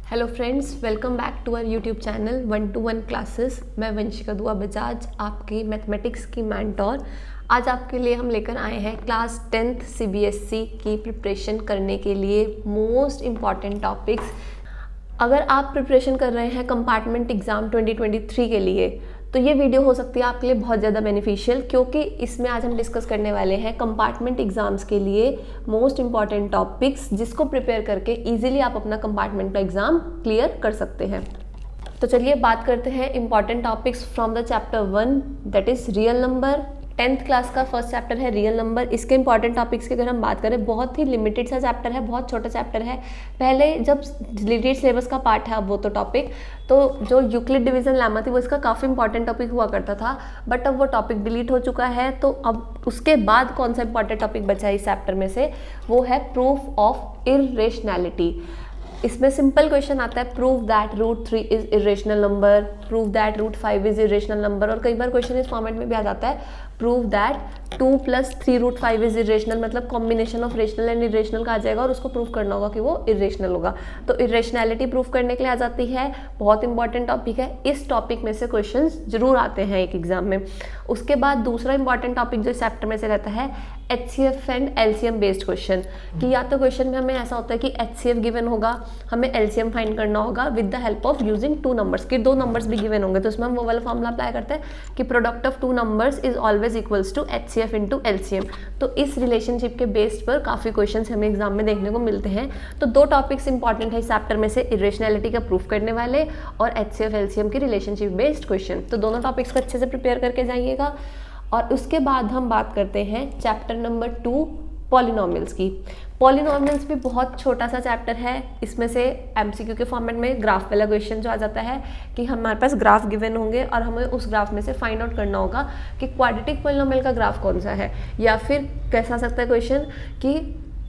Hello friends, welcome back to our YouTube channel 1-to-1 classes. मैं वंशिका दुआ बजाज, आपकी mathematics की मेंटोर। आज आपके लिए हम लेकर आए हैं क्लास 10th सीबीएसई की प्रिपरेशन करने के लिए मोस्ट इम्पॉर्टेंट टॉपिक्स। अगर आप प्रिपरेशन कर रहे हैं कंपार्टमेंट एग्ज़ाम 2023 के लिए तो ये वीडियो हो सकती है आपके लिए बहुत ज़्यादा बेनिफिशियल, क्योंकि इसमें आज हम डिस्कस करने वाले हैं कंपार्टमेंट एग्जाम्स के लिए मोस्ट इंपॉर्टेंट टॉपिक्स, जिसको प्रिपेयर करके इजीली आप अपना कंपार्टमेंट का एग्ज़ाम क्लियर कर सकते हैं। तो चलिए बात करते हैं important topics from the chapter 1, that is real number. 10th class का फर्स्ट चैप्टर है रियल नंबर। इसके इंपॉर्टेंट टॉपिक्स की अगर हम बात करें, बहुत ही लिमिटेड सा चैप्टर है, बहुत छोटा चैप्टर है। पहले जब रिलेटेड सिलेबस का पार्ट है अब वो तो टॉपिक, तो जो यूक्लिड डिवीजन लेमा थी वो इसका काफ़ी इंपॉर्टेंट टॉपिक हुआ करता था, बट अब वो टॉपिक डिलीट हो चुका है। तो अब उसके बाद कौन सा इंपॉर्टेंट टॉपिक बचा है इस चैप्टर में से, वो है प्रूफ ऑफ इररेशनैलिटी। इसमें सिंपल क्वेश्चन आता है, prove that √3 is irrational number, prove that √5 is irrational number, और कई बार क्वेश्चन इस फॉर्मेट में भी आ जाता है, प्रूव दैट 2 + 3 √5 इज इरेशनल, मतलब combination of rational and irrational का आ जाएगा और उसको प्रूव करना होगा कि वो इरेशनल होगा। तो इरेशनैलिटी प्रूव करने के लिए आ जाती है, बहुत इंपॉर्टेंट टॉपिक है। इस टॉपिक में से क्वेश्चन जरूर आते हैं एक एग्जाम में। उसके बाद दूसरा इंपॉर्टेंट टॉपिक जो इस चैप्टर में से रहता है, HCF and LCM based question. कि या तो क्वेश्चन में हमें ऐसा होता है कि HCF गिवन होगा, हमें LCM फाइंड करना होगा with the help of using 2 numbers, कि 2 नंबर्स भी गिवन होंगे। तो उसमें हम वो वाला फॉर्मूला अप्लाई करते हैं कि product of 2 numbers is always equals to HCF into LCM। तो इस रिलेशनशिप के बेस्ड पर काफ़ी क्वेश्चन हमें एग्जाम में देखने को मिलते हैं। तो 2 टॉपिक्स इंपॉर्टेंट है इस चैप्टर में से, इरेशनैलिटी का प्रूफ करने वाले और HCF LCM की रिलेशनशिप बेस्ड क्वेश्चन। तो दोनों टॉपिक्स को अच्छे से प्रिपेयर करके जाइएगा। और उसके बाद हम बात करते हैं चैप्टर नंबर 2, पॉलिनोमियल्स की। पॉलिनोमियल्स भी बहुत छोटा सा चैप्टर है। इसमें से MCQ के फॉर्मेट में ग्राफ वाला क्वेश्चन जो आ जाता है कि हमारे पास ग्राफ गिवन होंगे और हमें उस ग्राफ में से फाइंड आउट करना होगा कि क्वाड्रेटिक पॉलिनोमियल का ग्राफ कौन सा है, या फिर कैसा आ सकता है क्वेश्चन कि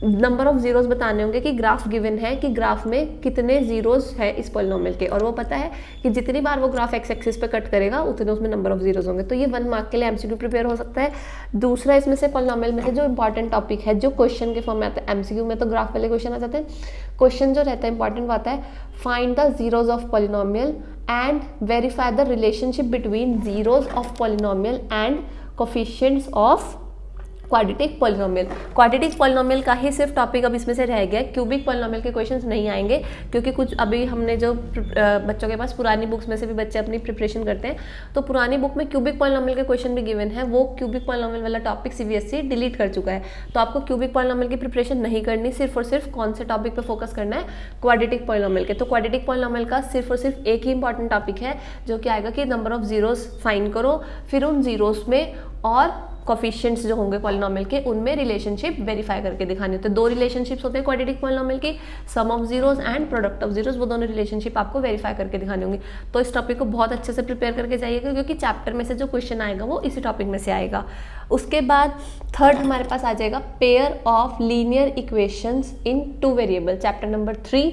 नंबर ऑफ जीरोस बताने होंगे कि ग्राफ गिवन है कि ग्राफ में कितने जीरोस है इस पॉलिनोमियल के, और वो पता है कि जितनी बार वो ग्राफ एक्स एक्सिस पे कट करेगा उतने उसमें नंबर ऑफ जीरोस होंगे। तो ये 1 मार्क के लिए MCQ प्रिपेयर हो सकता है। दूसरा इसमें से पॉलिनोमियल में से जो इंपॉर्टेंट टॉपिक है, जो क्वेश्चन के फॉर्म में आता है, MCQ में तो ग्राफ वाले क्वेश्चन आ जाते हैं। क्वेश्चन जो रहता है इंपॉर्टेंट वो आता है, find the zeros of polynomial and verify the relationship between zeros of polynomial and coefficients of quadratic polynomial. Quadratic polynomial का ही सिर्फ टॉपिक अब इसमें से रह गया। क्यूबिक पॉलिनोमियल के क्वेश्चंस नहीं आएंगे, क्योंकि कुछ अभी हमने जो बच्चों के पास पुरानी बुक्स में से भी बच्चे अपनी प्रिपरेशन करते हैं, तो पुरानी बुक में क्यूबिक पॉलिनोमियल के क्वेश्चन भी गिवन है। वो क्यूबिक पॉलिनोमियल वाला टॉपिक CBSE डिलीट कर चुका है। तो आपको क्यूबिक पॉलिनोमियल की प्रिपरेशन नहीं करनी, सिर्फ और सिर्फ कौन से टॉपिक पर फोकस करना है, क्वाड्रेटिक पॉलिनोमियल के। तो क्वाड्रेटिक पॉलिनोमियल का सिर्फ और सिर्फ एक ही इंपॉर्टेंट टॉपिक है, जो कि आएगा कि नंबर ऑफ जीरोस फाइंड करो, फिर उन जीरोस में और कोफिशिएंट्स जो होंगे पॉलिनोमियल के उनमें रिलेशनशिप वेरीफाई करके दिखानी होती है। 2 रिलेशनशिप्स होते हैं क्वाड्रेटिक पॉलिनोमियल की, sum of zeros and product of zeros. वो दोनों रिलेशनशिप आपको वेरीफाई करके दिखानी होंगी। तो इस टॉपिक को बहुत अच्छे से प्रिपेयर करके जाइएगा, क्योंकि चैप्टर में से जो क्वेश्चन आएगा वो इसी टॉपिक में से आएगा। उसके बाद थर्ड हमारे पास आ जाएगा pair of linear equations in 2 variable. Chapter number 3,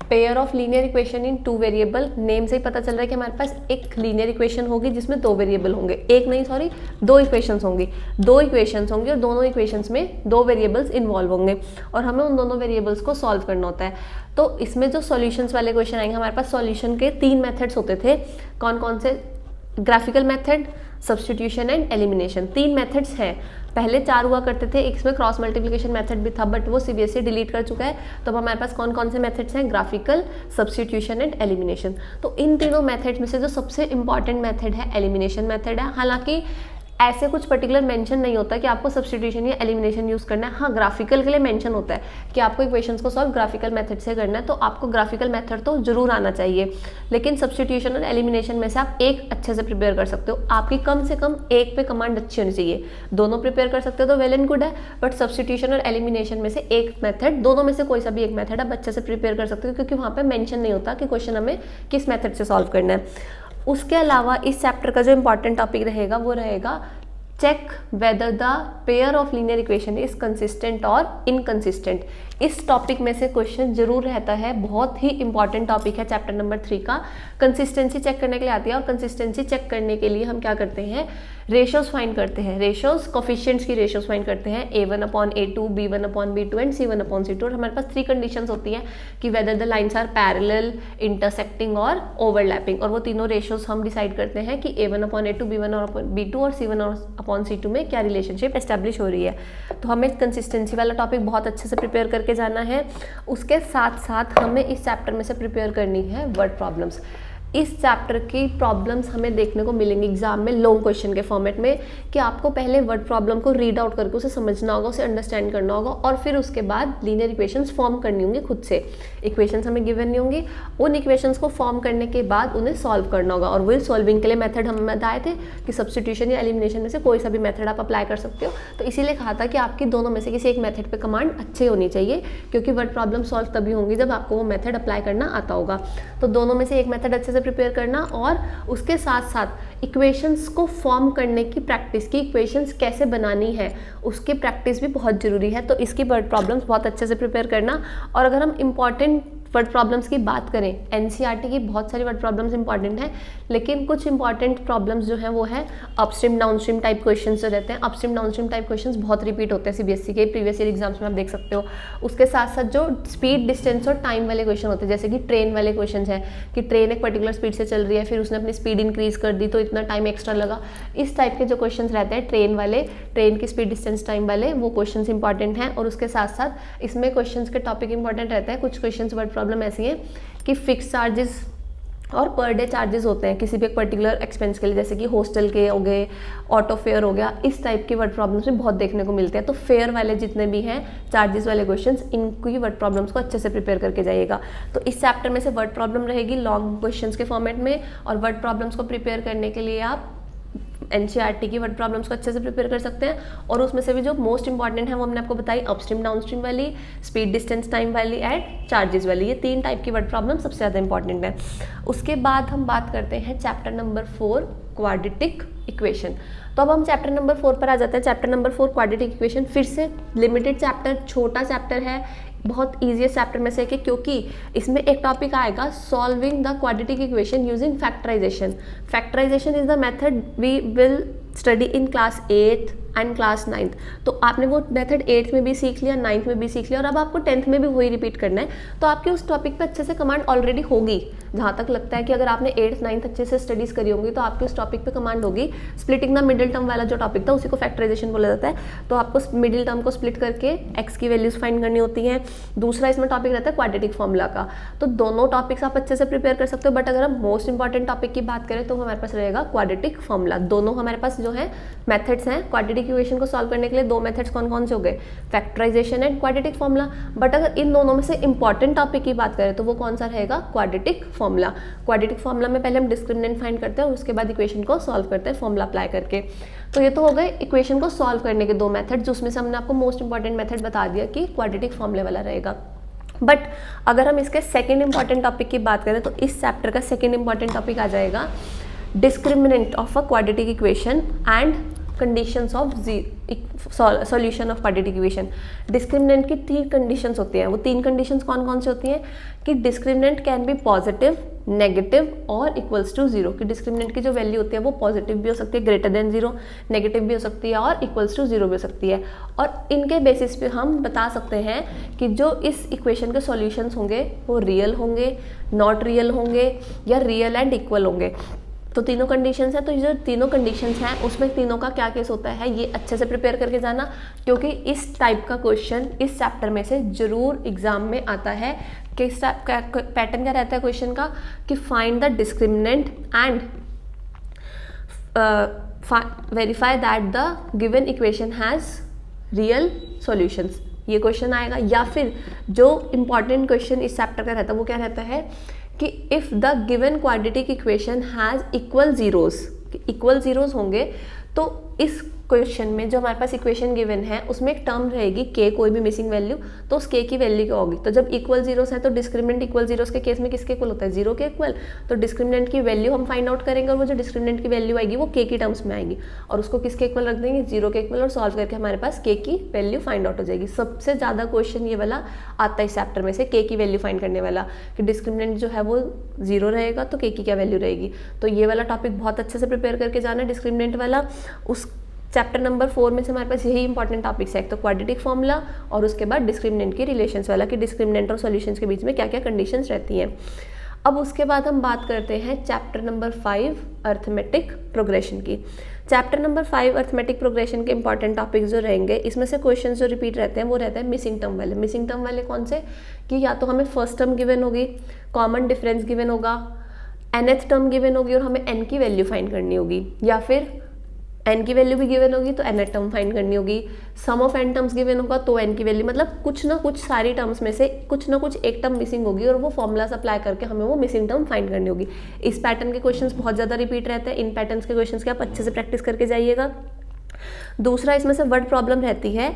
pair of linear equation in 2 variable. Name से ही पता चल रहा है कि हमारे पास एक लीनियर इक्वेशन होगी जिसमें 2 वेरिएबल होंगे, एक नहीं सॉरी 2 इक्वेशंस होंगी। 2 इक्वेशंस होंगी और दोनों इक्वेशंस में 2 वेरिएबल्स इन्वॉल्व होंगे और हमें उन दोनों वेरिएबल्स को सॉल्व करना होता है। तो इसमें जो सॉल्यूशंस वाले क्वेश्चन आएंगे, हमारे पास सॉल्यूशन के 3 मेथड्स होते थे। कौन कौन से? Graphical method, substitution and elimination. 3 methods हैं। पहले 4 हुआ करते थे, एक इसमें क्रॉस मल्टीप्लिकेशन मेथड भी था, बट वो CBSE डिलीट कर चुका है। तो अब हमारे पास कौन कौन से मेथड्स हैं? Graphical, substitution and elimination. तो इन तीनों मेथड्स में से जो सबसे इंपॉर्टेंट मेथड है एलिमिनेशन मेथड है। हालांकि ऐसे कुछ पर्टिकुलर मेंशन नहीं होता कि आपको सब्स्टिट्यूशन या एलिमिनेशन यूज़ करना है। हाँ, ग्राफिकल के लिए मेंशन होता है कि आपको इक्वेशंस को सॉल्व ग्राफिकल मेथड से करना है, तो आपको ग्राफिकल मेथड तो जरूर आना चाहिए। लेकिन सब्स्टिट्यूशन और एलिमिनेशन में से आप एक अच्छे से प्रिपेयर कर सकते हो। आपकी कम से कम एक पे कमांड अच्छी होनी चाहिए। दोनों प्रिपेयर कर सकते हो तो वेल एंड गुड है, बट सब्स्टिट्यूशन और एलिमिनेशन में से एक मेथड, दोनों में से कोई सा भी एक मेथड आप अच्छे से प्रिपेयर कर सकते हो, क्योंकि वहाँ पर मेंशन नहीं होता कि क्वेश्चन हमें किस मेथड से सॉल्व करना है। उसके अलावा इस चैप्टर का जो इंपॉर्टेंट टॉपिक रहेगा वो रहेगा check whether the pair of linear equation is consistent और इनकंसिस्टेंट। इस टॉपिक में से क्वेश्चन जरूर रहता है, बहुत ही इंपॉर्टेंट टॉपिक है चैप्टर नंबर 3 का। कंसिस्टेंसी चेक करने के लिए आती है, और कंसिस्टेंसी चेक करने के लिए हम क्या करते हैं, रेशोज फाइंड करते हैं, रेशोज कोफिशिएंट्स की रेशोज फाइंड करते हैं, A1/A2, B1/B2 एंड C1/C2। और हमारे पास 3 कंडीशंस होती हैं कि whether the lines are parallel, intersecting और ओवरलैपिंग, और वो तीनों रेशोज हम डिसाइड करते हैं कि A1/A2, B1/B2 और C1/C2 में क्या रिलेशनशिप एस्टेब्लिश हो रही है। तो हमें कंसिस्टेंसी वाला टॉपिक बहुत अच्छे से प्रिपेयर करके जाना है। उसके साथ साथ हमें इस चैप्टर में से प्रिपेयर करनी है वर्ड प्रॉब्लम्स। इस चैप्टर की प्रॉब्लम्स हमें देखने को मिलेंगी एग्जाम में लॉन्ग क्वेश्चन के फॉर्मेट में, कि आपको पहले वर्ड प्रॉब्लम को रीड आउट करके उसे समझना होगा, उसे अंडरस्टैंड करना होगा, और फिर उसके बाद लीनियर इक्वेशंस फॉर्म करनी होंगी खुद से। इक्वेशंस हमें गिवन नहीं होंगी, उन इक्वेशंस को फॉर्म करने के बाद उन्हें सॉल्व करना होगा। और वही सॉल्विंग के लिए मेथड हम बताए थे कि सब्स्टिट्यूशन या एलिमिनेशन में से कोई सा भी मेथड आप अप्लाई कर सकते हो। तो इसीलिए कहा था कि आपकी दोनों में से किसी एक मेथड पे कमांड अच्छी होनी चाहिए, क्योंकि वर्ड प्रॉब्लम सॉल्व तभी होंगी जब आपको वो मेथड अप्लाई करना आता होगा। तो दोनों में से एक मेथड अच्छे से प्रिपेयर करना, और उसके साथ साथ इक्वेशंस को फॉर्म करने की प्रैक्टिस, की इक्वेशंस कैसे बनानी है उसकी प्रैक्टिस भी बहुत ज़रूरी है। तो इसकी वर्ड प्रॉब्लम्स बहुत अच्छे से प्रिपेयर करना। और अगर हम इम्पॉर्टेंट वर्ड प्रॉब्लम्स की बात करें, एनसीईआरटी की बहुत सारी वर्ड प्रॉब्लम्स इंपॉर्टेंट हैं, लेकिन कुछ इंपॉर्टेंट प्रॉब्लम्स जो हैं वो है अपस्ट्रीम डाउनस्ट्रीम टाइप क्वेश्चंस जो रहते हैं। अपस्ट्रीम डाउनस्ट्रीम टाइप क्वेश्चंस बहुत रिपीट होते हैं सीबीएसई के प्रीवियस ईयर एग्जाम्स में, आप देख सकते हो। उसके साथ साथ जो स्पीड, डिस्टेंस और टाइम वाले क्वेश्चन होते हैं, जैसे कि ट्रेन वाले क्वेश्चन हैं कि ट्रेन एक पर्टिकुलर स्पीड से चल रही है, फिर उसने अपनी स्पीड इंक्रीज कर दी तो इतना टाइम एक्स्ट्रा लगा। इस टाइप के जो क्वेश्चन रहते हैं ट्रेन वाले, ट्रेन की स्पीड, डिस्टेंस, टाइम वाले, वो क्वेश्चन इंपॉर्टेंट हैं। और उसके साथ साथ इसमें क्वेश्चन के टॉपिक इंपॉर्टेंट रहते हैं। कुछ क्वेश्चन वर्ड प्रॉब्लम ऐसी है कि फिक्स चार्जेस और पर डे चार्जेस होते हैं किसी भी एक पर्टिकुलर एक्सपेंस के लिए, जैसे कि हॉस्टल के हो गए, ऑटो फेयर हो गया, इस टाइप के वर्ड प्रॉब्लम्स भी बहुत देखने को मिलते हैं। तो फेयर वाले जितने भी हैं, चार्जेस वाले क्वेश्चंस, इनकी वर्ड प्रॉब्लम्स को अच्छे से प्रिपेयर करके जाइएगा। तो इस चैप्टर में से वर्ड प्रॉब्लम रहेगी लॉन्ग क्वेश्चंस के फॉर्मेट में, और वर्ड प्रॉब्लम्स को प्रिपेयर करने के लिए आप एनसीईआरटी की वर्ड प्रॉब्लम्स को अच्छे से प्रिपेयर कर सकते हैं। और उसमें से भी जो मोस्ट इंपॉर्टेंट है वो हमने आपको बताई, अपस्ट्रीम डाउनस्ट्रीम वाली, स्पीड डिस्टेंस टाइम वाली एंड चार्जेस वाली, ये 3 टाइप की वर्ड प्रॉब्लम सबसे ज़्यादा इंपॉर्टेंट है। उसके बाद हम बात करते हैं चैप्टर नंबर 4 क्वाड्रेटिक इक्वेशन। तो अब हम चैप्टर नंबर 4 पर आ जाते हैं। चैप्टर नंबर 4 क्वाड्रेटिक इक्वेशन, फिर से लिमिटेड चैप्टर, छोटा चैप्टर है, बहुत ईजीएस्ट चैप्टर में से है, क्योंकि इसमें एक टॉपिक आएगा solving the quadratic equation using factorization. Factorization is the method we will study in class 8th and class 9th। तो आपने वो मेथड 8th में भी सीख लिया, 9th में भी सीख लिया, और अब आपको 10th में भी वही रिपीट करना है। तो आपके उस टॉपिक पे अच्छे से कमांड ऑलरेडी होगी। जहाँ तक लगता है कि अगर आपने 8th 9th अच्छे से स्टडीज़ करी होंगी तो आपके उस टॉपिक पे कमांड होगी। स्प्लिटिंग द मिडिल टर्म वाला जो टॉपिक था उसी को फैक्टराइजेशन बोला जाता है। तो आपको मिडिल टर्म को स्प्लिट करके एक्स की वैल्यूज फाइंड करनी होती हैं। दूसरा इसमें टॉपिक रहता है क्वाड्रेटिक फॉर्मूला का। तो दोनों टॉपिक्स आप अच्छे से प्रिपेयर कर सकते हो, बट अगर हम मोस्ट इंपॉर्टेंट टॉपिक की बात करें तो हमारे पास रहेगा क्वाड्रेटिक फॉर्मूला। दोनों हमारे पास जो है मेथड्स हैं क्वाड्रेटिक इक्वेशन को सॉल्व करने के लिए, 2 मेथड्स कौन कौन से हो गए, factorization and quadratic formula. But अगर इन दोनों में से इंपॉर्टेंट टॉपिक की बात करें तो वो कौन सा रहेगा, क्वाड्रेटिक फॉर्मूला। क्वाड्रेटिक फॉर्मूला में पहले हम डिस्क्रिमिनेंट फाइंड करते हैं और उसके बाद इक्वेशन को सॉल्व करते हैं फॉर्मूला अप्लाई करके। तो ये तो हो गए इक्वेशन को सॉल्व करने के 2 मेथड, जिसमें से हमने आपको मोस्ट इंपॉर्टेंट मेथड बता दिया कि क्वाड्रेटिक फॉर्मूले वाला रहेगा। बट अगर हम इसके सेकेंड इंपॉर्टेंट टॉपिक की बात करें तो इस चैप्टर का सेकेंड इंपॉर्टेंट टॉपिक आ जाएगा discriminant of a quadratic equation and conditions of solution of quadratic equation. Discriminant की 3 कंडीशंस होती हैं। वो 3 कंडीशंस कौन कौन सी होती हैं कि discriminant can be positive, negative और इक्वल्स टू 0। कि डिस्क्रिमिनेंट की जो वैल्यू होती है वो पॉजिटिव भी हो सकती है, ग्रेटर देन 0, नेगेटिव भी हो सकती है और इक्वल्स टू 0 भी हो सकती है। और इनके बेसिस पे हम बता सकते हैं कि जो इस इक्वेशन के सॉल्यूशंस होंगे वो रियल होंगे, नॉट रियल होंगे या रियल एंड इक्वल होंगे। तो तीनों कंडीशंस हैं। तो ये जो तीनों कंडीशंस हैं उसमें तीनों का क्या केस होता है ये अच्छे से प्रिपेयर करके जाना, क्योंकि इस टाइप का क्वेश्चन इस चैप्टर में से जरूर एग्जाम में आता है। किस टाइप का पैटर्न क्या रहता है क्वेश्चन का कि find the discriminant and verify that the given equation has real solutions, ये क्वेश्चन आएगा। या फिर जो इम्पॉर्टेंट क्वेश्चन इस चैप्टर का रहता है वो क्या रहता है कि if the given quadratic equation has equal zeros, equal zeros होंगे तो इस क्वेश्चन में जो हमारे पास इक्वेशन गिवन है उसमें एक टर्म रहेगी के, कोई भी मिसिंग वैल्यू, तो उस के की वैल्यू क्या होगी। तो जब इक्वल जीरोस है तो डिस्क्रिमिनेंट इक्वल जीरोस के केस में किसके इक्वल होता है, जीरो के इक्वल। तो डिस्क्रिमिनेंट की वैल्यू हम फाइंड आउट करेंगे और वो जो डिस्क्रिमिनेंट की वैल्यू आएगी वो के की टर्म्स में आएगी और उसको किसके इक्वल रख देंगे, जीरो के इक्वल, और सॉल्व करके हमारे पास के की वैल्यू फाइंड आउट हो जाएगी। सबसे ज़्यादा क्वेश्चन ये वाला आता है इस चैप्टर में से, के की वैल्यू फाइंड करने वाला, कि डिस्क्रिमिनेंट जो है वो जीरो रहेगा तो के की क्या वैल्यू रहेगी। तो ये वाला टॉपिक बहुत अच्छे से प्रिपेयर करके जाना है, डिस्क्रिमिनेंट वाला। उस चैप्टर नंबर 4 में से हमारे पास यही इंपॉर्टेंट टॉपिक्स है, एक तो क्वाड्रेटिक फॉर्मूला और उसके बाद डिस्क्रिमिनेंट की रिलेशंस वाला, कि डिस्क्रिमिनेंट और सॉल्यूशंस के बीच में क्या क्या कंडीशंस रहती हैं। अब उसके बाद हम बात करते हैं चैप्टर नंबर 5 अर्थमेटिक प्रोग्रेशन की। चैप्टर नंबर 5 अर्थमेटिक प्रोग्रेशन के इंपॉर्टेंट टॉपिक्स जो रहेंगे, इसमें से क्वेश्चन जो रिपीट रहते हैं वो रहते हैं मिसिंग टर्म वाले। मिसिंग टर्म वाले कौन से, कि या तो हमें फर्स्ट टर्म गिवन होगी, कॉमन डिफरेंस गिवन होगा, nth टर्म गिवन होगी और हमें n की वैल्यू फाइंड करनी होगी, या फिर n की वैल्यू भी गिवन होगी तो nth टर्म फाइंड करनी होगी, सम ऑफ n टर्म्स गिवन होगा तो n की वैल्यू, मतलब कुछ ना कुछ सारी टर्म्स में से कुछ ना कुछ एक टर्म मिसिंग होगी और वो फॉर्मूलास अप्लाई करके हमें वो मिसिंग टर्म फाइंड करनी होगी। इस पैटर्न के क्वेश्चंस बहुत ज़्यादा रिपीट रहते हैं, इन पैटर्न्स के क्वेश्चंस के आप अच्छे से प्रैक्टिस करके जाइएगा। दूसरा इसमें से वर्ड प्रॉब्लम रहती है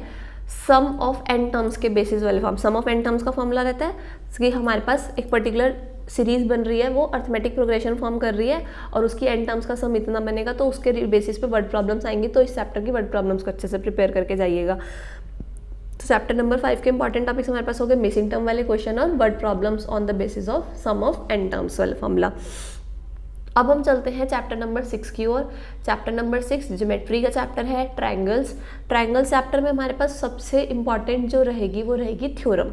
सम ऑफ n टर्म्स के बेसिस वाले form. Sum of n terms का फॉर्मूला रहता है कि हमारे पास एक पर्टिकुलर सीरीज बन रही है, वो अर्थमेटिक प्रोग्रेशन फॉर्म कर रही है और उसकी n टर्म्स का सम इतना बनेगा, तो उसके बेसिस पे वर्ड प्रॉब्लम्स आएंगी। तो इस चैप्टर की वर्ड प्रॉब्लम्स को अच्छे से प्रिपेयर करके जाइएगा। तो चैप्टर नंबर 5 के इंपॉर्टेंट टॉपिक्स हमारे पास हो गए मिसिंग टर्म वाले क्वेश्चन और word problems on the basis of sum of n terms वाला फॉर्मूला। अब हम चलते हैं चैप्टर नंबर 6 की ओर। चैप्टर नंबर 6 ज्योमेट्री का चैप्टर है, ट्रायंगल्स। ट्रायंगल्स चैप्टर में हमारे पास सबसे इंपॉर्टेंट जो रहेगी वो रहेगी theorem,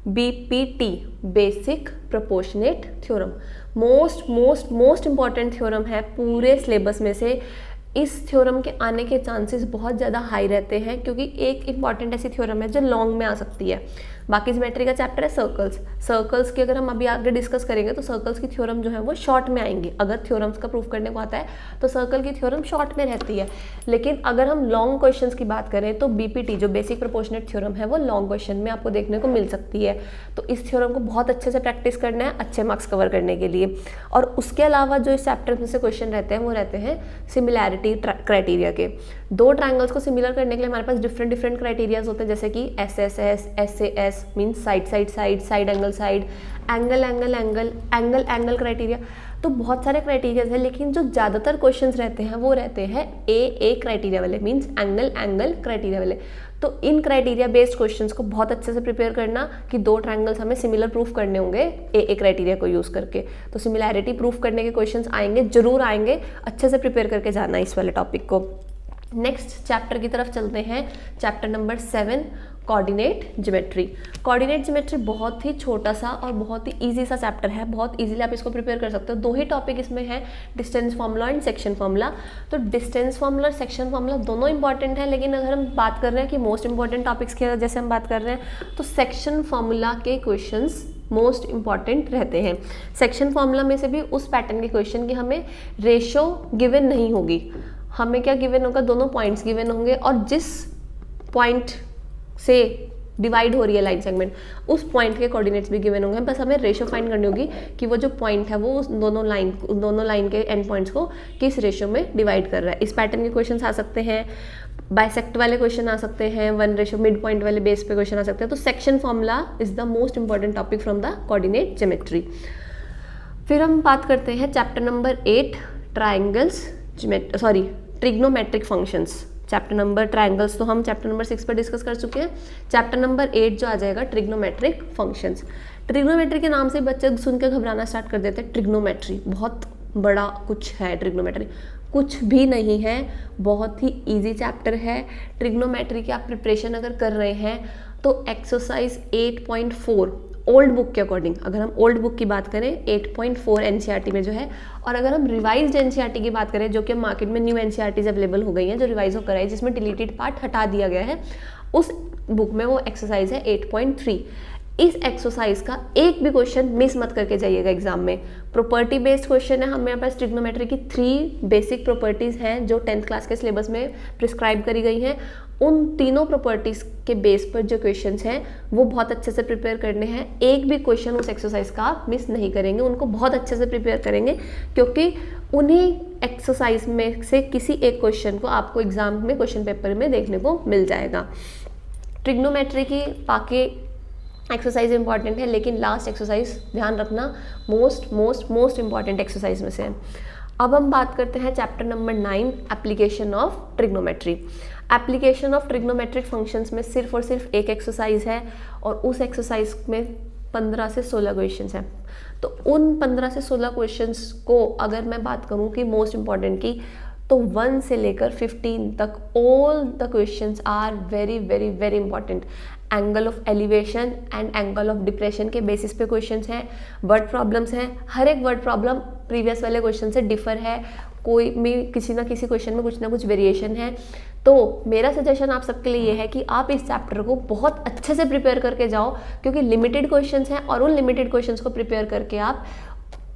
BPT, basic proportionate theorem. Most important theorem है पूरे सिलेबस में से। इस थ्योरम के आने के चांसेस बहुत ज़्यादा हाई रहते हैं, क्योंकि एक इंपॉर्टेंट ऐसी थ्योरम है जो लॉन्ग में आ सकती है। बाकी ज्योमेट्री का चैप्टर है सर्कल्स की अगर हम अभी आगे डिस्कस करेंगे तो सर्कल्स की थ्योरम जो है वो शॉर्ट में आएंगी। अगर थ्योरम्स का प्रूफ करने को आता है तो सर्कल की थ्योरम शॉर्ट में रहती है, लेकिन अगर हम लॉन्ग क्वेश्चंस की बात करें तो BPT जो बेसिक प्रोपोर्शनेट थ्योरम है वो लॉन्ग क्वेश्चन में आपको देखने को मिल सकती है। तो इस थ्योरम को बहुत अच्छे से प्रैक्टिस करना है अच्छे मार्क्स कवर करने के लिए। और उसके अलावा जो इस चैप्टर में से क्वेश्चन रहते हैं वो रहते हैं सिमिलैरिटी क्राइटेरिया के। दो ट्रायंगल्स को सिमिलर करने के लिए हमारे पास डिफरेंट क्राइटेरियाज होते हैं, जैसे कि SSS, SAS means side angle criteria. तो बहुत सारे क्राइटेरियाज हैं, लेकिन जो ज़्यादातर क्वेश्चंस रहते हैं वो रहते हैं AA क्राइटेरिया वाले, मीन्स एंगल क्राइटेरिया वाले। तो इन क्राइटेरिया बेस्ड क्वेश्चंस को बहुत अच्छे से प्रिपेयर करना कि दो ट्रायंगल्स हमें सिमिलर प्रूफ करने होंगे AA क्राइटेरिया को यूज़ करके। तो सिमिलैरिटी प्रूफ करने के क्वेश्चंस आएंगे, जरूर आएंगे, अच्छे से प्रिपेयर करके जाना इस वाले टॉपिक को। नेक्स्ट चैप्टर की तरफ चलते हैं, chapter number 7 coordinate geometry. Coordinate geometry बहुत ही छोटा सा और बहुत ही इजी सा चैप्टर है, बहुत इजीली आप इसको प्रिपेयर कर सकते हो। दो ही टॉपिक इसमें है, distance formula and section formula. तो डिस्टेंस फार्मूला और सेक्शन फार्मूला दोनों इंपॉर्टेंट है, लेकिन अगर हम बात कर रहे हैं कि मोस्ट इंपॉर्टेंट टॉपिक्स की जैसे हम बात कर रहे हैं तो सेक्शन फार्मूला के क्वेश्चंस मोस्ट इंपॉर्टेंट रहते हैं। सेक्शन फार्मूला में से भी उस पैटर्न के क्वेश्चन की हमें रेशो गिवन नहीं होगी, हमें क्या गिवन होगा, दोनों पॉइंट्स गिवन होंगे और जिस पॉइंट से डिवाइड हो रही है लाइन सेगमेंट उस पॉइंट के कोऑर्डिनेट्स भी गिवन होंगे। बस हमें रेशो फाइंड करनी होगी कि वो जो पॉइंट है वो उस दोनों लाइन के एंड पॉइंट्स को किस रेशो में डिवाइड कर रहा है। इस पैटर्न के क्वेश्चन आ सकते हैं, बाइसेक्ट वाले क्वेश्चन आ सकते हैं, 1:, मिड पॉइंट वाले बेस पे क्वेश्चन आ सकते हैं। तो section formula is the most important topic from the coordinate geometry. फिर हम बात करते हैं chapter number 8 trigonometric functions. Chapter number triangles तो हम चैप्टर नंबर 6 पर डिस्कस कर चुके हैं। चैप्टर नंबर 8 जो आ जाएगा ट्रिग्नोमेट्रिक फंक्शंस। ट्रिग्नोमेट्री के नाम से बच्चे सुन के घबराना स्टार्ट कर देते हैं। ट्रिग्नोमेट्री बहुत बड़ा कुछ है, ट्रिग्नोमेट्री कुछ भी नहीं है, बहुत ही इजी चैप्टर है। ट्रिग्नोमेट्री की आप प्रिपरेशन अगर कर रहे हैं तो एक्सरसाइज 8.4 ओल्ड बुक के अकॉर्डिंग, अगर हम ओल्ड बुक की बात करें 8.4 NCERT में जो है, और अगर हम रिवाइज्ड NCERT की बात करें जो कि मार्केट में न्यू NCERTs अवेलेबल हो गई हैं जो रिवाइज होकर आई, जिसमें डिलीटेड पार्ट हटा दिया गया है, उस बुक में वो एक्सरसाइज है 8.3। इस एक्सरसाइज का एक भी क्वेश्चन मिस मत करके जाइएगा एग्जाम में। प्रॉपर्टी बेस्ड क्वेश्चन है, हमारे पास ट्रिग्नोमेट्री की 3 बेसिक प्रॉपर्टीज हैं जो 10th क्लास के सिलेबस में प्रिस्क्राइब करी गई हैं, उन तीनों प्रॉपर्टीज़ के बेस पर जो क्वेश्चंस हैं वो बहुत अच्छे से प्रिपेयर करने हैं। एक भी क्वेश्चन उस एक्सरसाइज का आप मिस नहीं करेंगे, उनको बहुत अच्छे से प्रिपेयर करेंगे, क्योंकि उन्हीं एक्सरसाइज में से किसी एक क्वेश्चन को आपको एग्जाम में क्वेश्चन पेपर में देखने को मिल जाएगा। ट्रिग्नोमेट्री की बाकी एक्सरसाइज इंपॉर्टेंट है, लेकिन लास्ट एक्सरसाइज ध्यान रखना मोस्ट इंपॉर्टेंट एक्सरसाइज में से है। अब हम बात करते हैं chapter number 9, application of trigonometry. Application of trigonometric functions में सिर्फ और सिर्फ एक एक्सरसाइज है और उस एक्सरसाइज में 15 से 16 क्वेश्चंस हैं। तो उन 15 से 16 क्वेश्चंस को अगर मैं बात करूं कि मोस्ट इंपॉर्टेंट की, तो 1 से लेकर 15 तक all the questions are very very very important. Angle of elevation and angle of depression के बेसिस पे क्वेश्चंस हैं, वर्ड प्रॉब्लम्स हैं। हर एक वर्ड प्रॉब्लम प्रीवियस वाले क्वेश्चन से डिफर है, कोई में किसी ना किसी क्वेश्चन में कुछ ना कुछ वेरिएशन है। तो मेरा सजेशन आप सबके लिए ये है कि आप इस चैप्टर को बहुत अच्छे से प्रिपेयर करके जाओ, क्योंकि लिमिटेड क्वेश्चंस हैं और उन लिमिटेड क्वेश्चंस को प्रिपेयर करके आप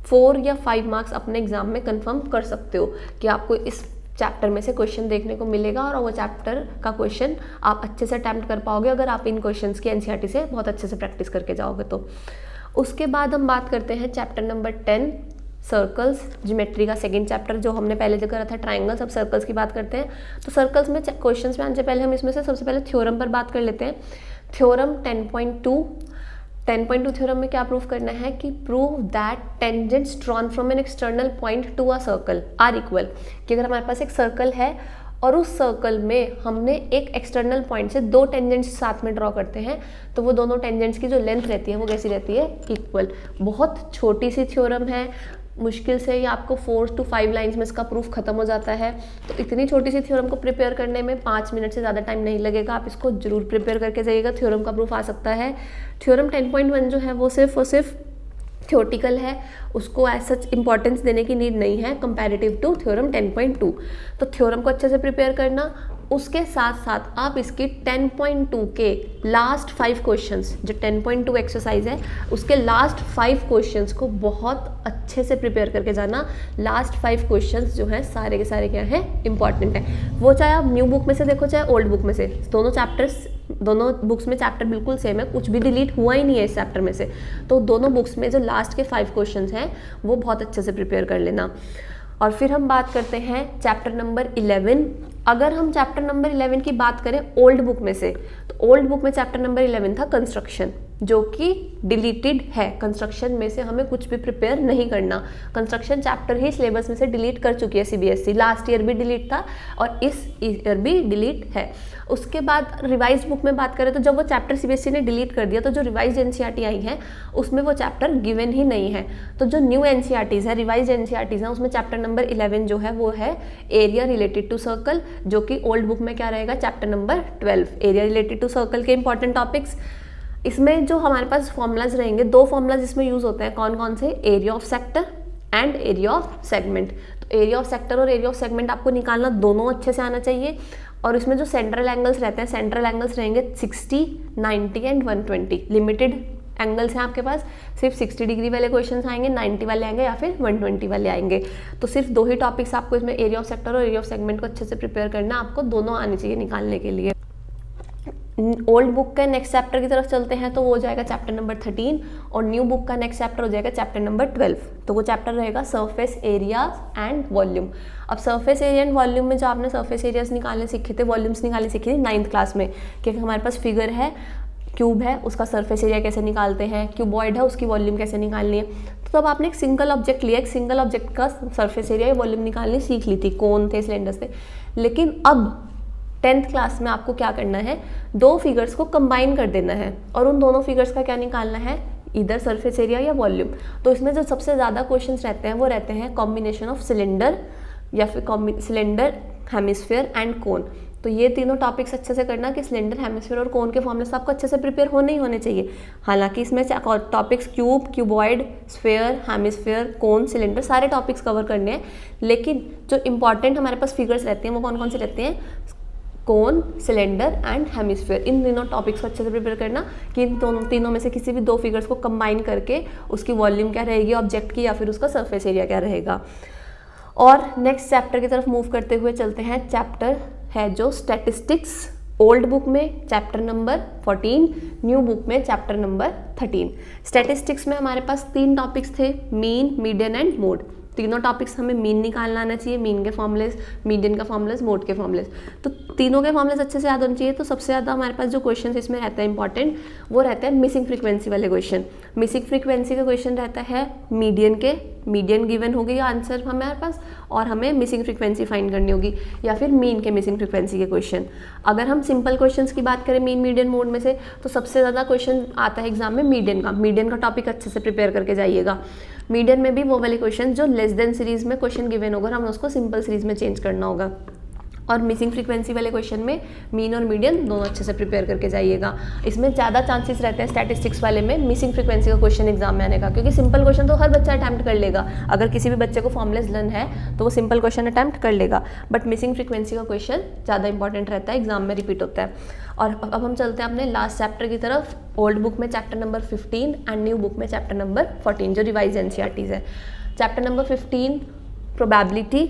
4 या 5 मार्क्स अपने एग्जाम में कंफर्म कर सकते हो कि आपको इस चैप्टर में से क्वेश्चन देखने को मिलेगा और वो चैप्टर का क्वेश्चन आप अच्छे से अटैम्प्ट कर पाओगे अगर आप इन क्वेश्चंस की एनसीईआरटी से बहुत अच्छे से प्रैक्टिस करके जाओगे तो। उसके बाद हम बात करते हैं चैप्टर नंबर 10, सर्कल्स, ज्योमेट्री का सेकंड चैप्टर। जो हमने पहले जो करा था ट्राइंगल्स, अब सर्कल्स की बात करते हैं। तो सर्कल्स में क्वेश्चंस में आने से पहले हम इसमें से सबसे पहले थ्योरम पर बात कर लेते हैं। थ्योरम 10.2 थ्योरम में क्या प्रूव करना है कि prove that tangents drawn from an external point to a circle are equal. कि अगर हमारे पास एक सर्कल है और उस सर्कल में हमने एक एक्सटर्नल पॉइंट से 2 टेंजेंट्स साथ में ड्रॉ करते हैं, तो वो दोनों टेंजेंट्स की जो लेंथ रहती है वो कैसी रहती है, इक्वल। बहुत छोटी सी थ्योरम है, मुश्किल से ये आपको 4 to 5 लाइन्स में इसका प्रूफ खत्म हो जाता है। तो इतनी छोटी सी थ्योरम को प्रिपेयर करने में 5 मिनट से ज़्यादा टाइम नहीं लगेगा, आप इसको जरूर प्रिपेयर करके जाइएगा, थ्योरम का प्रूफ आ सकता है। थ्योरम 10.1 जो है वो सिर्फ और सिर्फ थ्योरेटिकल है, उसको एज सच इंपॉर्टेंस देने की नीड नहीं है कंपैरेटिव टू थ्योरम 10.2। तो थ्योरम को अच्छे से प्रिपेयर करना, उसके साथ साथ आप इसकी 10.2 के लास्ट 5 क्वेश्चंस, जो 10.2 एक्सरसाइज है उसके लास्ट 5 क्वेश्चंस को बहुत अच्छे से प्रिपेयर करके जाना। लास्ट 5 क्वेश्चंस जो हैं सारे के सारे क्या हैं, इंपॉर्टेंट है। वो चाहे आप न्यू बुक में से देखो चाहे ओल्ड बुक में से, दोनों बुक्स में चैप्टर बिल्कुल सेम है, कुछ भी डिलीट हुआ ही नहीं है इस चैप्टर में से। तो दोनों बुक्स में जो लास्ट के 5 क्वेश्चंस हैं वो बहुत अच्छे से प्रिपेयर कर लेना। और फिर हम बात करते हैं चैप्टर नंबर 11। अगर हम चैप्टर नंबर 11 की बात करें ओल्ड बुक में से, तो ओल्ड बुक में चैप्टर नंबर 11 था कंस्ट्रक्शन, जो कि डिलीटेड है। कंस्ट्रक्शन में से हमें कुछ भी प्रिपेयर नहीं करना, कंस्ट्रक्शन चैप्टर ही सिलेबस में से डिलीट कर चुकी है सीबीएसई। लास्ट ईयर भी डिलीट था और इस ईयर भी डिलीट है। उसके बाद रिवाइज बुक में बात करें तो जब वो चैप्टर सीबीएसई ने डिलीट कर दिया, तो जो रिवाइज एनसीईआरटी आई है उसमें वो चैप्टर गिवन ही नहीं है। तो जो न्यू एनसीईआरटीज है, रिवाइज एनसीईआरटीज है, उसमें चैप्टर नंबर 11 जो है वो है एरिया रिलेटेड टू सर्कल, जो कि ओल्ड बुक में क्या रहेगा, chapter number 12, area related to circle के इंपॉर्टेंट टॉपिक्स। इसमें जो हमारे पास फॉर्मूलाज रहेंगे, 2 फॉर्मूलाज इसमें यूज होते हैं, कौन कौन से, area of sector and area of segment. तो एरिया ऑफ सेक्टर और एरिया ऑफ सेगमेंट आपको निकालना दोनों अच्छे से आना चाहिए। और इसमें जो सेंट्रल एंगल्स रहते हैं, सेंट्रल एंगल्स रहेंगे 60, 90 एंड 120। लिमिटेड एंगल्स हैं आपके पास, सिर्फ 60 डिग्री वाले क्वेश्चंस आएंगे, 90 वाले आएंगे या फिर 120 वाले आएंगे। तो सिर्फ 2 ही टॉपिक्स आपको इसमें एरिया ऑफ सेक्टर और एरिया ऑफ सेगमेंट को अच्छे से प्रिपेयर करना, आपको दोनों आने चाहिए निकालने के लिए। ओल्ड बुक का नेक्स्ट चैप्टर की तरफ चलते हैं, तो वो हो जाएगा चैप्टर नंबर 13 और न्यू बुक का नेक्स्ट चैप्टर हो जाएगा चैप्टर नंबर 12। तो वो चैप्टर रहेगा सरफेस एरिया एंड वॉल्यूम। अब सरफेस एरिया एंड वॉल्यूम में जो आपने सरफेस एरियाज निकालने सीखे थे, वॉल्यूम्स निकालने सीखी थी 9th क्लास में, क्योंकि हमारे पास फिगर है, क्यूब है, उसका सरफेस एरिया कैसे निकालते हैं, क्यूबॉइड है, उसकी वॉल्यूम कैसे निकालनी है। तो अब आपने एक सिंगल ऑब्जेक्ट लिया, एक सिंगल ऑब्जेक्ट का सरफेस एरिया या वॉल्यूम निकालनी सीख ली थी, कोन थे, सिलेंडर्स थे। लेकिन अब 10th क्लास में आपको क्या करना है, 2 फिगर्स को कंबाइन कर देना है और उन दोनों फिगर्स का क्या निकालना है, इधर सरफेस एरिया या वॉल्यूम। तो इसमें जो सबसे ज़्यादा क्वेश्चंस रहते हैं वो रहते हैं कॉम्बिनेशन ऑफ सिलेंडर या फिर सिलेंडर, हेमिस्फीयर एंड कोन। तो ये तीनों टॉपिक्स अच्छे से करना कि सिलेंडर, हेमिस्फीयर और कोन के फॉर्मूले आपको अच्छे से प्रिपेयर होने ही होने चाहिए। हालांकि इसमें topics cube, cuboid, sphere, hemisphere, cone, cylinder सारे टॉपिक्स कवर करने हैं, लेकिन जो इंपॉर्टेंट हमारे पास फिगर्स रहते हैं वो कौन कौन से रहते हैं, कोन, सिलेंडर एंड हेमिस्फीयर। इन तीनों टॉपिक्स को अच्छे से प्रिपेयर करना कि इन तीनों में से किसी भी 2 फिगर्स को कंबाइन करके उसकी वॉल्यूम क्या रहेगी ऑब्जेक्ट की, या फिर उसका सरफेस एरिया क्या रहेगा। और नेक्स्ट चैप्टर की तरफ मूव करते हुए चलते हैं, चैप्टर है जो स्टैटिस्टिक्स ओल्ड बुक में चैप्टर नंबर 14, न्यू बुक में चैप्टर नंबर 13। स्टैटिस्टिक्स में हमारे पास 3 टॉपिक्स थे, मीन, मीडियन एंड मोड। तीनों टॉपिक्स हमें मीन निकालना आना चाहिए, मीन के फॉर्मूलेस, मीडियन का फॉर्मूलेस, मोड के फॉर्मूलेस। तो तीनों के फॉर्मूलेस अच्छे से याद होने चाहिए। तो सबसे ज़्यादा हमारे पास जो क्वेश्चन इसमें रहता है इंपॉर्टेंट, वो रहता है मिसिंग फ्रीक्वेंसी वाले क्वेश्चन। मिसिंग फ्रीक्वेंसी का क्वेश्चन रहता है मीडियन के, मीडियन गिवन होगी आंसर हमारे पास, और हमें मिसिंग फ्रीक्वेंसी फाइंड करनी होगी, या फिर मीन के मिसिंग फ्रीक्वेंसी के क्वेश्चन। अगर हम सिंपल क्वेश्चंस की बात करें मीन, मीडियन, मोड में से, तो सबसे ज़्यादा क्वेश्चन आता है एग्जाम में मीडियन का। मीडियन का टॉपिक अच्छे से प्रिपेयर करके जाइएगा। मीडियन में भी वो वाले क्वेश्चन जो लेस देन सीरीज में क्वेश्चन गिवन होगा, हमें उसको सिंपल सीरीज में चेंज करना होगा। और मिसिंग फ्रीक्वेंसी वाले क्वेश्चन में मीन और मीडियन दोनों अच्छे से प्रिपेयर करके जाइएगा। इसमें ज़्यादा चांसेस रहते हैं स्टैटिस्टिक्स वाले में मिसिंग फ्रीक्वेंसी का क्वेश्चन एग्जाम में आने का, क्योंकि सिंपल क्वेश्चन तो हर बच्चा अटैम्प्ट कर लेगा। अगर किसी भी बच्चे को फॉर्मूलेस लर्न है तो वो सिंपल क्वेश्चन अटैम्प्ट कर लेगा, बट मिसिंग फ्रीक्वेंसी का क्वेश्चन ज़्यादा इंपॉर्टेंट रहता है, एग्जाम में रिपीट होता है। और अब हम चलते हैं अपने लास्ट चैप्टर की तरफ। ओल्ड बुक में chapter number 15 and new book में चैप्टर नंबर 14, जो रिवाइज एनसीईआरटीज़ है। Chapter number 15 probability.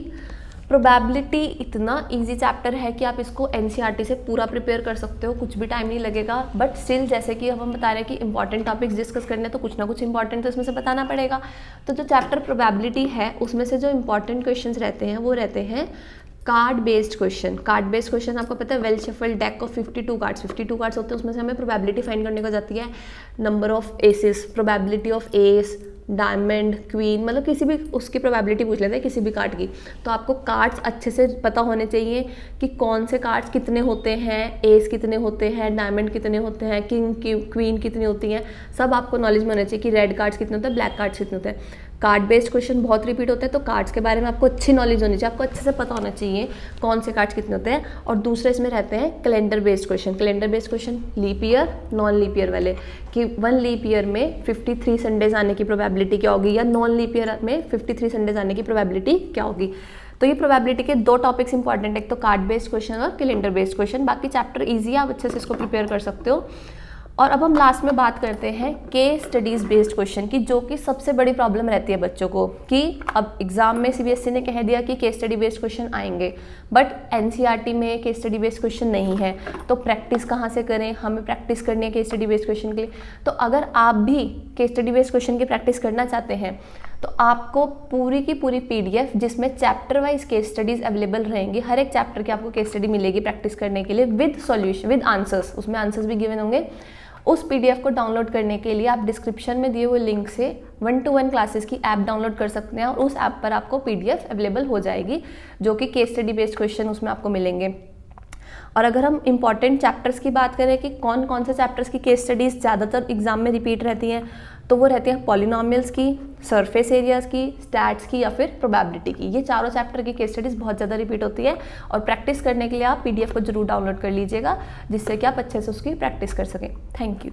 प्रोबेबिलिटी इतना इजी चैप्टर है कि आप इसको एनसीईआरटी से पूरा प्रिपेयर कर सकते हो, कुछ भी टाइम नहीं लगेगा। बट स्टिल, जैसे कि अब हम बता रहे हैं कि इंपॉर्टेंट टॉपिक्स डिस्कस करने हैं, तो कुछ ना कुछ इंपॉर्टेंट तो इसमें से बताना पड़ेगा। तो जो चैप्टर प्रोबेबिलिटी है उसमें से जो इंपॉर्टेंट क्वेश्चंस रहते हैं वो रहते हैं card based question. Card based question आपको पता है, well shuffled deck of 52 cards, 52 cards होते हैं, उसमें से हमें प्रोबेबिलिटी फाइंड करने को जाती है। Number of aces, probability of ace, diamond, queen, मतलब किसी भी उसकी प्रोबेबिलिटी पूछ लेते हैं किसी भी कार्ड की। तो आपको कार्ड्स अच्छे से पता होने चाहिए कि कौन से कार्ड्स कितने होते हैं, एस कितने होते हैं, डायमंड कितने होते हैं, किंग की क्वीन कितनी होती हैं, सब आपको नॉलेज में होना चाहिए कि रेड कार्ड्स कितने होते हैं, ब्लैक कार्ड्स कितने होते हैं। कार्ड बेस्ड क्वेश्चन बहुत रिपीट होते हैं, तो कार्ड्स के बारे में आपको अच्छी नॉलेज होनी चाहिए, आपको अच्छे से पता होना चाहिए कौन से कार्ड्स कितने होते हैं। और दूसरे इसमें रहते हैं calendar based question. Calendar based question leap year, non leap year वाले, कि 1 लीप ईयर में 53 संडेज आने की प्रोबेबिलिटी क्या होगी, या नॉन लीप ईयर में 53 संडेज आने की प्रोबेबिलिटी क्या होगी। तो ये प्रोबेबिलिटी के 2 टॉपिक्स इंपॉर्टेंट है, एक तो कार्ड बेस्ड क्वेश्चन और कैलेंडर बेस्ड क्वेश्चन। बाकी चैप्टर ईजी है, आप अच्छे से इसको प्रिपेयर कर सकते हो। और अब हम लास्ट में बात करते हैं केस स्टडीज़ बेस्ड क्वेश्चन की, जो कि सबसे बड़ी प्रॉब्लम रहती है बच्चों को, कि अब एग्जाम में सीबीएसई ने कह दिया कि केस स्टडी बेस्ड क्वेश्चन आएंगे, बट एनसीईआरटी में केस स्टडी बेस्ड क्वेश्चन नहीं है। तो प्रैक्टिस कहाँ से करें, हमें प्रैक्टिस करनी है केस स्टडी बेस्ड क्वेश्चन के लिए। तो अगर आप भी केस स्टडी बेस्ड क्वेश्चन की प्रैक्टिस करना चाहते हैं, तो आपको पूरी की पूरी पीडीएफ जिसमें chapter wise case studies available रहेंगी, हर एक चैप्टर की आपको केस स्टडी मिलेगी प्रैक्टिस करने के लिए, विद सॉल्यूशन, विद आंसर्स, उसमें आंसर्स भी गिवन होंगे। उस पीडीएफ को डाउनलोड करने के लिए आप डिस्क्रिप्शन में दिए हुए लिंक से 1-to-1 क्लासेस की ऐप डाउनलोड कर सकते हैं, और उस ऐप पर आपको पीडीएफ अवेलेबल हो जाएगी, जो कि केस स्टडी बेस्ड क्वेश्चन उसमें आपको मिलेंगे। और अगर हम इंपॉर्टेंट चैप्टर्स की बात करें कि कौन कौन से चैप्टर्स की केस स्टडीज़ ज़्यादातर एग्जाम में रिपीट रहती हैं, तो वो रहती हैं पॉलिनॉमियल्स की, सरफेस एरियाज़ की, स्टैट्स की, या फिर प्रोबेबिलिटी की। ये चारों चैप्टर की केस स्टडीज़ बहुत ज़्यादा रिपीट होती है, और प्रैक्टिस करने के लिए आप पीडीएफ को जरूर डाउनलोड कर लीजिएगा, जिससे कि आप अच्छे से उसकी प्रैक्टिस कर सकें। Thank you.